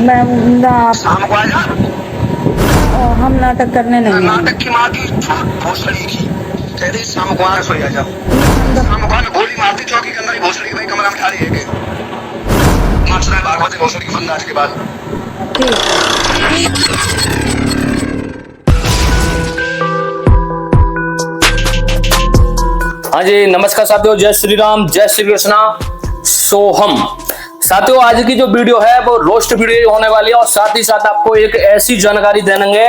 मैं ना शाम को आ जा। हम नाटक करने नहीं आए। नाटक की माँ की भोसड़ी की कह रही शाम को आ सो जा। शाम को गोली मारती चौकी के अंदर ही भोसड़ी की भाई कमरा में ठाड़ी है के माचरा भागवत भोसड़ी की फंदाज के बाद। हाँ जी, नमस्कार साथियों, जय श्री राम, जय श्री कृष्णा। सोहम साथियों, आज की जो वीडियो है वो रोस्ट वीडियो होने वाली है और साथ ही साथ आपको एक ऐसी जानकारी देंगे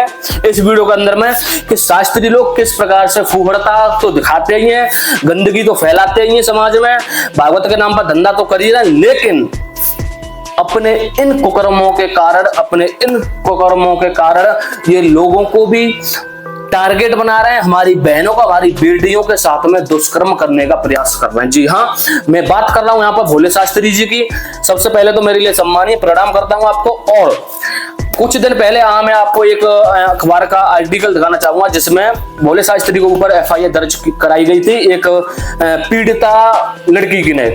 इस वीडियो के अंदर में कि शास्त्री लोग किस प्रकार से फूहड़ता तो दिखाते ही हैं, गंदगी तो फैलाते ही हैं समाज में, भागवत के नाम पर धंधा तो कर ही रहे, लेकिन अपने इन कुकर्मों के कारण ये लोगों को भी टारगेट बना रहे हैं, हमारी बहनों का, हमारी बेटियों के साथ में दुष्कर्म करने का प्रयास कर रहे हैं। जी हाँ, मैं बात कर रहा हूं यहाँ पर भोले शास्त्री जी की। सबसे पहले तो मेरे लिए सम्मानीय प्रणाम करता हूं आपको। और कुछ दिन पहले मैं आपको एक अखबार का आर्टिकल दिखाना चाहूंगा जिसमें भोले शास्त्री के ऊपर एफआईआर दर्ज कराई गई थी एक पीड़िता लड़की की ने,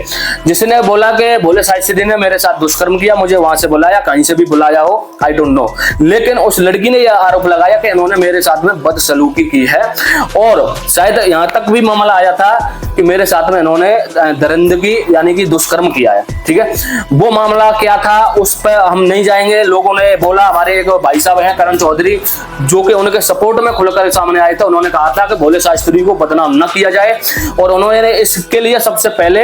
जिसने बोला कि भोले शास्त्री ने मेरे साथ दुष्कर्म किया, मुझे वहां से बुलाया, कहीं से भी बुलाया हो, आई डोंट नो, लेकिन उस लड़की ने यह आरोप लगाया कि इन्होंने मेरे साथ में बदसलूकी की है और शायद यहां तक भी मामला आया था कि मेरे साथ में इन्होंने दरिंदगी यानी कि दुष्कर्म किया है। ठीक है, वो मामला क्या था उस पर हम नहीं जाएंगे। लोगों ने बोला, हमारे एक भाई साहब हैं करण चौधरी, जो कि उनके सपोर्ट में खुलकर सामने आए थे, उन्होंने कहा था कि भोले शास्त्री को बदनाम न किया जाए और उन्होंने इसके लिए सबसे पहले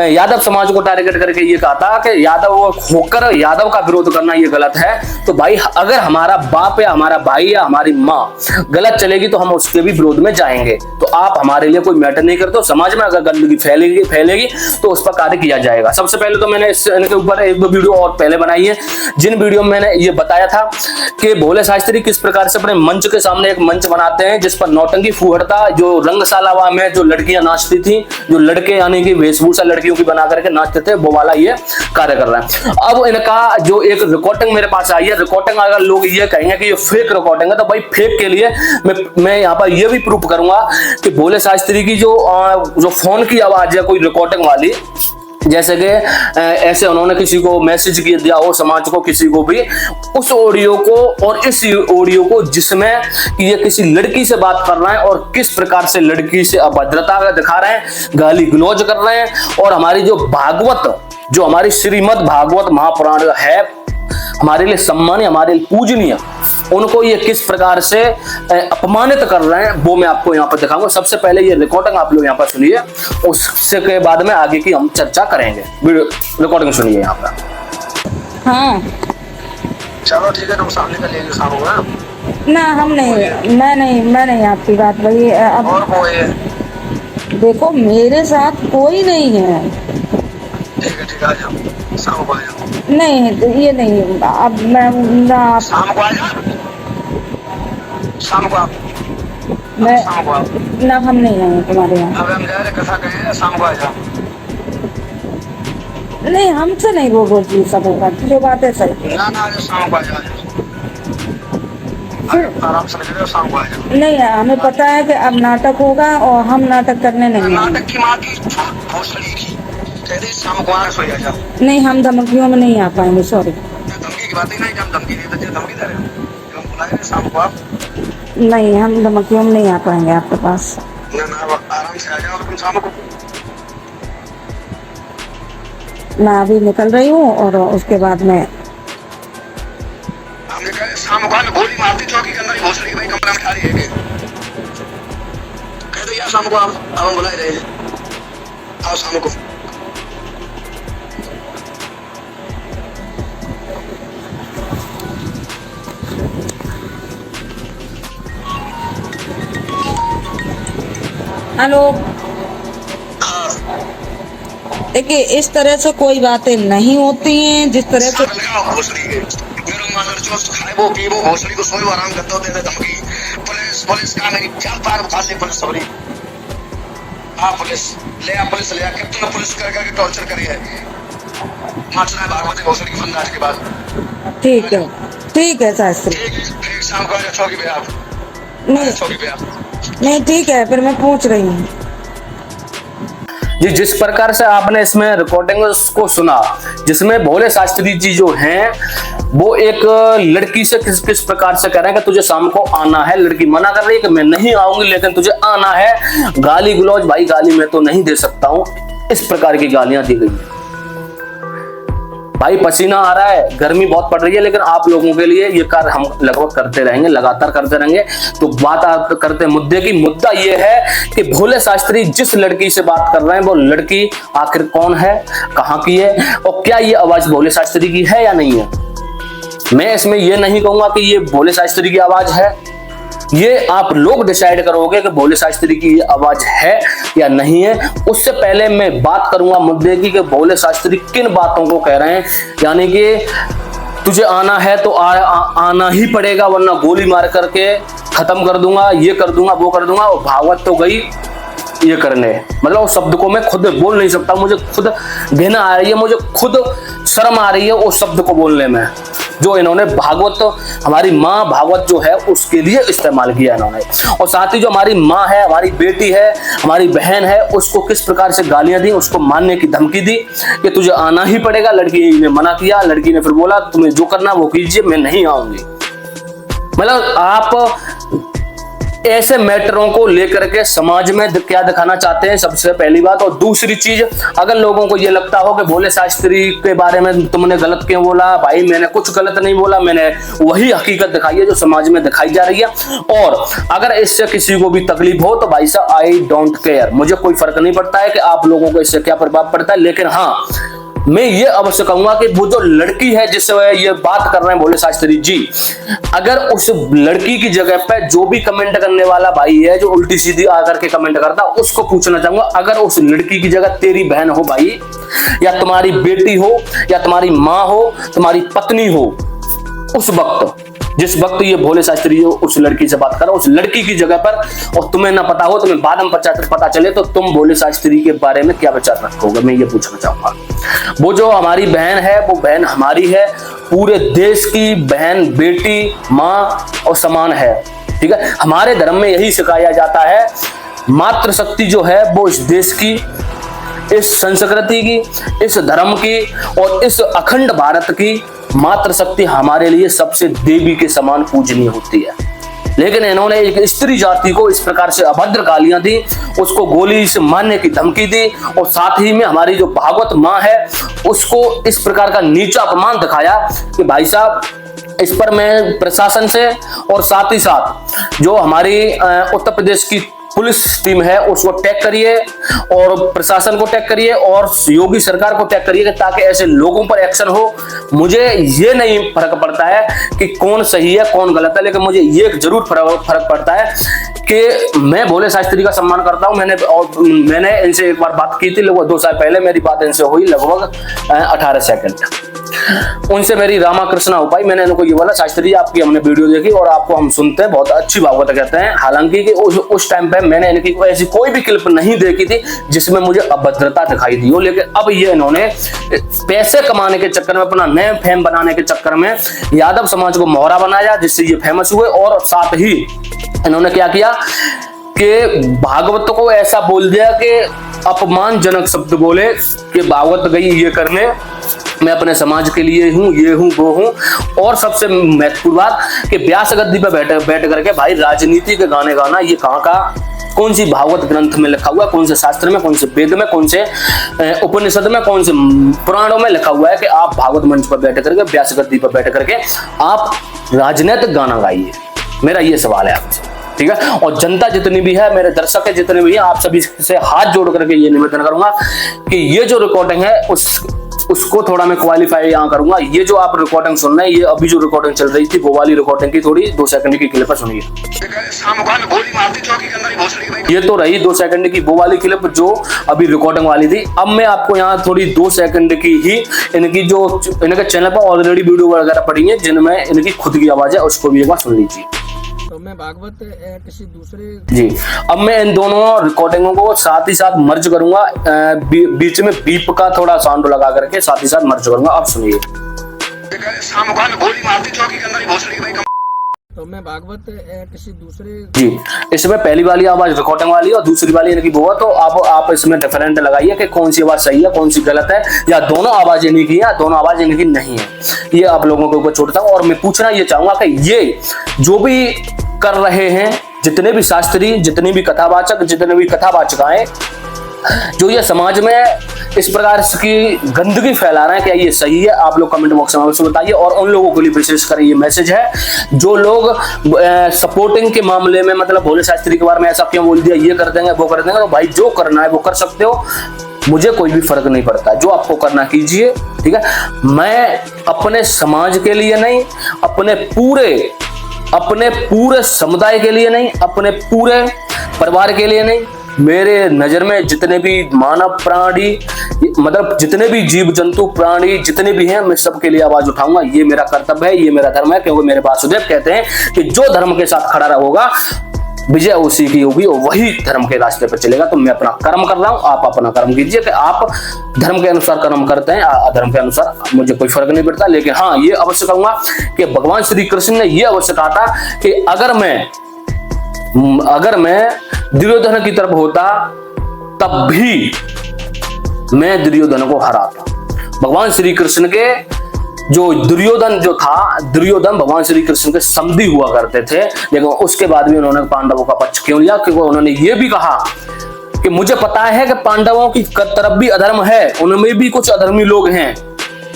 यादव समाज को टारगेट करके ये कहा था कि यादव होकर यादव का विरोध करना ये गलत है। तो भाई, अगर हमारा बाप या हमारा भाई या हमारी माँ गलत चलेगी तो हम उसके भी विरोध में जाएंगे। तो आप हमारे लिए कोई मैटर नहीं करते, समाज में अगर गंदगी फैलेगी तो उस पर कार्य किया जाएगा। सबसे पहले तो मैंने इनके ऊपर एक दो वीडियो और पहले बनाई है, जिन वीडियो में मैंने ये बताया था कि भोले शास्त्री किस प्रकार से अपने मंच के सामने एक मंच बनाते हैं जिस पर नौटंकी फूहड़ता, जो रंगशाला में जो लड़कियां नाचती थी, जो लड़के यानी कि वेशभूषा लड़कियों की बना करके नाचते थे, वो वाला ये कार्य कर रहा है। अब इनका जो एक रिकॉर्डिंग मेरे पास आई है, रिकॉर्डिंग अगर लोग ये कहेंगे कि ये फेक रिकॉर्डिंग है तो भाई फेक के लिए मैं यहाँ पर ये भी प्रूफ करूंगा कि भोले शास्त्री की जो फोन की आवाज है कोई रिकॉर्डिंग वाली, जैसे कि ऐसे उन्होंने किसी को मैसेज किया दिया हो समाज को, किसी को भी, उस ऑडियो को और इस ऑडियो को जिसमें ये किसी लड़की से बात कर रहे हैं और किस प्रकार से लड़की से अभद्रता दिखा रहे हैं, गाली गलौज कर रहे हैं और हमारी जो भागवत, जो हमारी श्रीमद् भागवत महापुराण है, हमारे लिए सम्मानीय, हमारे लिए पूजनीय, उनको ये किस प्रकार से अपमानित कर रहे हैं वो मैं आपको यहाँ पर दिखाऊंगा। सबसे पहले ये रिकॉर्डिंग आप लोग यहाँ पर सुनिए, उससे के बाद में आगे की हम चर्चा करेंगे। वीडियो रिकॉर्डिंग सुनिए यहाँ पर। हाँ चलो ठीक है, तुम सामने का ले लो, शाम होगा ना, हम नहीं, मैं नहीं आपकी बात वही अब और वो है। देखो, मेरे साथ कोई नहीं है। ठीक है, आ जाओ, शाम को आ जाओ। नहीं, ये नहीं, अब मैं ना शाम को आ जा। शाम को मैं शाम को ना, हम नहीं आए तुम्हारे यहाँ। अब हम जा रहे कथा कहे, शाम को आ जाओ। नहीं, हमसे नहीं वो बोलती सब होगा, जो बात है सही। ना आ जाओ, शाम को आ जाओ, आराम से निकलो, शाम को आ जाओ। नहीं, हमें पता है कि अब नाटक होगा और हम नाटक करने नहीं आए। नाटक की माँ की भोसड़ी की कह रही शाम को आ सो जा। नहीं, हम धमकियों में नहीं आ पाएंगे, सॉरी। धमकी की बात ही नहीं, जब धमकी दी तो धमकी दे रहे हो, जब बुलाए शाम को आप। नहीं, हम धमकियों में नहीं आ पाएंगे आपके पास। ना आराम से आ जाओ तुम शाम को। मैं अभी निकल रही हूँ और उसके बाद में हमने कहा शाम को गोली मारती चौकी के अंदर ही भोसड़ी की भाई कमरा में ठाड़ी है के कह दो यार शाम को आप, अब हम बुलाए रहे आओ शाम को। हेलो, देखिए, इस तरह से कोई बातें नहीं होती हैं जिस तरह से वो पी वो भोसड़ी को सोई आराम करते होते थे। धमकी पुलिस का मेरी जान पार उखाड़ ली पुलिस सबरी। हाँ पुलिस ले आ कितने पुलिस करके टॉर्चर करी है माचरा भागवत भोसड़ी की फंदाज के बाद। ठीक है शास्त्री, ठीक शाम को आ जाओ चौकी पे आप। नहीं चौकी पे आप नहीं, ठीक है, फिर मैं पहुंच रही हूँ। जी जिस प्रकार से आपने इसमें रिकॉर्डिंग को सुना, जिसमें भोले शास्त्री जी जो हैं वो एक लड़की से किस प्रकार से कह रहे हैं कि तुझे शाम को आना है। लड़की मना कर रही है कि मैं नहीं आऊंगी लेकिन तुझे आना है। गाली गलौज, भाई गाली मैं तो नहीं दे सकता हूं, इस प्रकार की गालियां दी गई हैं। भाई पसीना आ रहा है, गर्मी बहुत पड़ रही है, लेकिन आप लोगों के लिए ये कार्य हम लगभग करते रहेंगे, लगातार करते रहेंगे। तो बात करते मुद्दे की। मुद्दा ये है कि भोले शास्त्री जिस लड़की से बात कर रहे हैं वो लड़की आखिर कौन है, कहाँ की है, और क्या ये आवाज भोले शास्त्री की है या नहीं है। मैं इसमें ये नहीं कहूंगा कि ये भोले शास्त्री की आवाज है, ये आप लोग डिसाइड करोगे कि भोले शास्त्री की ये आवाज है या नहीं है। उससे पहले मैं बात करूंगा मुद्दे की कि भोले शास्त्री किन बातों को कह रहे हैं, यानी कि तुझे आना है तो आना ही पड़ेगा वरना गोली मार करके खत्म कर दूंगा, ये कर दूंगा, वो कर दूंगा। और भागवत तो गई ये करने, मतलब उस शब्द को मैं खुद बोल नहीं सकता, मुझे खुद घृणा आ रही है, मुझे खुद शर्म आ रही है उस शब्द को बोलने में, जो इन्होंने भागवत, हमारी माँ भागवत जो है उसके लिए इस्तेमाल किया इन्होंने। और साथ ही जो हमारी माँ है, हमारी बेटी है, हमारी बहन है, उसको किस प्रकार से गालियां दी, उसको मारने की धमकी दी कि तुझे आना ही पड़ेगा। लड़की ने मना किया, लड़की ने फिर बोला तुम्हें जो करना वो कीजिए, मैं नहीं आऊंगी। मतलब आप ऐसे मैटरों को लेकर के समाज में क्या दिखाना चाहते हैं, सबसे पहली बात। और दूसरी चीज, अगर लोगों को ये लगता हो कि भोले शास्त्री के बारे में तुमने गलत क्यों बोला, भाई मैंने कुछ गलत नहीं बोला, मैंने वही हकीकत दिखाई है जो समाज में दिखाई जा रही है। और अगर इससे किसी को भी तकलीफ हो तो भाई साहब आई डोंट केयर, मुझे कोई फर्क नहीं पड़ता है कि आप लोगों को इससे क्या प्रभाव पड़ता है। लेकिन हाँ, मैं ये अवश्य कहूंगा कि वो जो लड़की है जिससे ये बात कर रहे हैं भोले शास्त्री जी, अगर उस लड़की की जगह पे जो भी कमेंट करने वाला भाई है जो उल्टी सीधी आकर के कमेंट करता, उसको पूछना चाहूंगा, अगर उस लड़की की जगह तेरी बहन हो भाई, या तुम्हारी बेटी हो, या तुम्हारी माँ हो, तुम्हारी पत्नी हो, उस वक्त जिस वक्त ये भोले शास्त्री उस लड़की से बात कर रहा, उस लड़की की जगह पर, और तुम्हें ना पता हो, तुम्हें बाद में पता चले, तो तुम भोले शास्त्री के बारे में क्या विचार रखोगे, मैं ये पूछना चाहूंगा। वो जो हमारी बहन है वो बहन हमारी है, पूरे देश की बहन, बेटी, माँ और समान है, ठीक है। हमारे धर्म में यही सिखाया जाता है, मातृशक्ति जो है वो इस देश की, इस संस्कृति की, इस धर्म की और इस अखंड भारत की मातृशक्ति हमारे लिए सबसे देवी के समान पूजनीय होती है। लेकिन इन्होंने एक स्त्री जाति को इस प्रकार से अभद्र गालियां दी, उसको गोली से मारने की धमकी दी, और साथ ही में हमारी जो भागवत माँ है उसको इस प्रकार का नीचा अपमान दिखाया कि भाई साहब इस पर मैं प्रशासन से और साथ ही साथ जो हमारी उत्तर प्रदेश की पुलिस टीम है उसको टैग करिए और प्रशासन को टैग करिए और योगी सरकार को टैग करिए ताकि ऐसे लोगों पर एक्शन हो। मुझे ये नहीं फर्क पड़ता है कि कौन सही है कौन गलत है, लेकिन मुझे ये जरूर फर्क पड़ता है कि मैं भोले शास्त्री का सम्मान करता हूं। मैंने इनसे एक बार बात की थी लगभग 2 साल पहले, मेरी बात इनसे हुई लगभग 18 सेकंड। उनसे मेरी रामाकृष्णा हो पाई। मैंने इनको ये बोला शास्त्री जी आपकी हमने वीडियो देखी और आपको हम सुनते हैं, बहुत अच्छी भागवत कहते हैं। हालांकि कि उस टाइम पे मैंने इनकी ऐसी कोई भी क्लिप नहीं देखी थी जिसमें मुझे अभद्रता दिखाई दी हो, लेकिन अब ये इन्होंने पैसे कमाने के चक्कर में, अपना नेम फेम बनाने के चक्कर में यादव समाज को मोहरा बनाया जिससे ये फेमस हुए। और साथ ही इन्होंने क्या किया कि भागवत को ऐसा बोल दिया कि अपमानजनक शब्द बोले कि भागवत गई ये करने, मैं अपने समाज के लिए हूँ, ये हूँ, वो हूँ। और सबसे महत्वपूर्ण बात कि व्यास गद्दी पे बैठ करके भाई राजनीति के गाने गाना, ये कहाँ का, कौन सी भागवत ग्रंथ में लिखा हुआ है, कौन से शास्त्र में, कौन से वेद में, कौन से उपनिषद में, कौन से पुराणों में लिखा हुआ है कि आप भागवत मंच पर बैठ करके, व्यास गद्दी पर बैठ करके आप राजनीतिक गाना गाइए। मेरा ये सवाल है आपसे, ठीक है। और जनता जितनी भी है, मेरे दर्शक है जितने भी हैं, आप सभी से हाथ जोड़ करके ये निवेदन करूंगा कि ये जो रिकॉर्डिंग है उसको थोड़ा मैं क्वालिफाई यहाँ करूंगा। ये जो आप रिकॉर्डिंग सुन रहे हैं, ये अभी जो रिकॉर्डिंग चल रही थी वो वाली रिकॉर्डिंग की थोड़ी 2 सेकंड की क्लिप सुनिए। ये तो रही 2 सेकंड की वो वाली क्लिप जो अभी रिकॉर्डिंग वाली थी। अब मैं आपको यहाँ थोड़ी 2 सेकंड की ही इनकी जो इनके चैनल पर ऑलरेडी वीडियो वगैरह पड़ी है जिनमें इनकी खुद की आवाज है, उसको भी एक बार सुन लीजिए। तो मैं भागवत किसी दूसरे जी, अब मैं इन दोनों रिकॉर्डिंगों को साथ ही साथ मर्ज करूंगा, बीच में बीप का थोड़ा साउंड लगा करके साथ ही साथ मर्ज करूंगा। अब सुनिए। तो मैं भागवत किसी दूसरे जी, इसमें पहली वाली आवाज रिकॉर्डिंग वाली और दूसरी वाली इनकी वो है, तो आप इसमें डिफरेंट लगाइए कि कौन सी आवाज सही है कौन सी गलत है, या दोनों आवाजें इन्हीं की है दोनों आवाज इनकी नहीं है। ये आप लोगों के ऊपर छोड़ता हूँ। और मैं पूछना ये चाहूंगा कि ये जो भी कर रहे हैं, जितने भी शास्त्री, जितने भी कथावाचक, जितने भी कथावाचिकाएं जो ये समाज में इस प्रकार की गंदगी फैला रहे हैं, क्या ये सही है? आप लोग कमेंट बॉक्स में अवश्य बताइए। और उन लोगों के लिए विशेष कर ये मैसेज है जो लोग सपोर्टिंग के मामले में, मतलब भोले शास्त्री के बारे में ऐसा क्यों बोल दिया, ये कर देंगे वो कर देंगे, तो भाई जो करना है वो कर सकते हो, मुझे कोई भी फर्क नहीं पड़ता, जो आपको करना कीजिए, ठीक है। मैं अपने समाज के लिए नहीं, अपने पूरे समुदाय के लिए नहीं, अपने पूरे परिवार के लिए नहीं, मेरे नजर में जितने भी मानव प्राणी, मतलब जितने भी जीव जंतु प्राणी जितने भी हैं, मैं सबके लिए आवाज उठाऊंगा। ये मेरा कर्तव्य है, ये मेरा धर्म है, क्योंकि मेरे वासुदेव कहते हैं कि जो धर्म के साथ खड़ा रहेगा विजय उसी की होगी और वही धर्म के रास्ते पर चलेगा। तो मैं अपना कर्म कर रहा हूं, आप अपना कर्म कीजिए। कि आप धर्म के अनुसार कर्म करते हैं, अधर्म के अनुसार, मुझे कोई फर्क नहीं पड़ता। लेकिन हाँ, ये अवश्य कहूंगा कि भगवान श्री कृष्ण ने ये अवश्य कहा था कि अगर मैं दुर्योधन की तरफ होता तब भी मैं दुर्योधन को हराता। भगवान श्री कृष्ण के दुर्योधन भगवान श्री कृष्ण के समधी हुआ करते थे, लेकिन उसके बाद भी उन्होंने पांडवों का पक्ष क्यों लिया? क्योंकि उन्होंने ये भी कहा कि मुझे पता है कि पांडवों की तरफ भी अधर्म है, उनमें भी कुछ अधर्मी लोग हैं,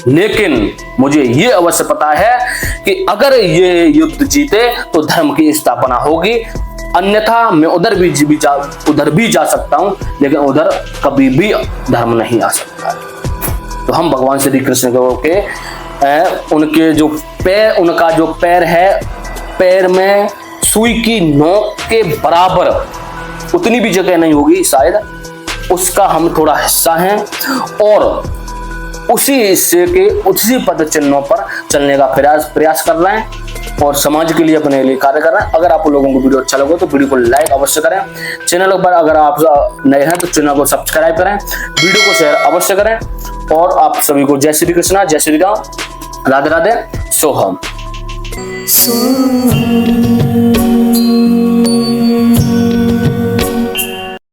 लेकिन मुझे ये अवश्य पता है कि अगर ये युद्ध जीते तो धर्म की स्थापना होगी, अन्यथा मैं उधर भी जा सकता हूं, लेकिन उधर कभी भी धर्म नहीं आ सकता। तो हम भगवान श्री कृष्ण के उनके उनका जो पैर है, पैर में सुई की नोक के बराबर उतनी भी जगह नहीं होगी शायद, उसका हम थोड़ा हिस्सा हैं और उसी हिस्से के उसी पद चिन्हों पर चलने का प्रयास कर रहे हैं और समाज के लिए अपने लिए कार्य कर रहे हैं। अगर आप लोगों को वीडियो अच्छा लगे तो वीडियो को लाइक अवश्य करें। चैनल पर अगर आप नए हैं तो चैनल को सब्सक्राइब करें, वीडियो को शेयर अवश्य करें। और आप सभी को जय श्री कृष्णा, जय श्री राम, राधे राधे, सोहम।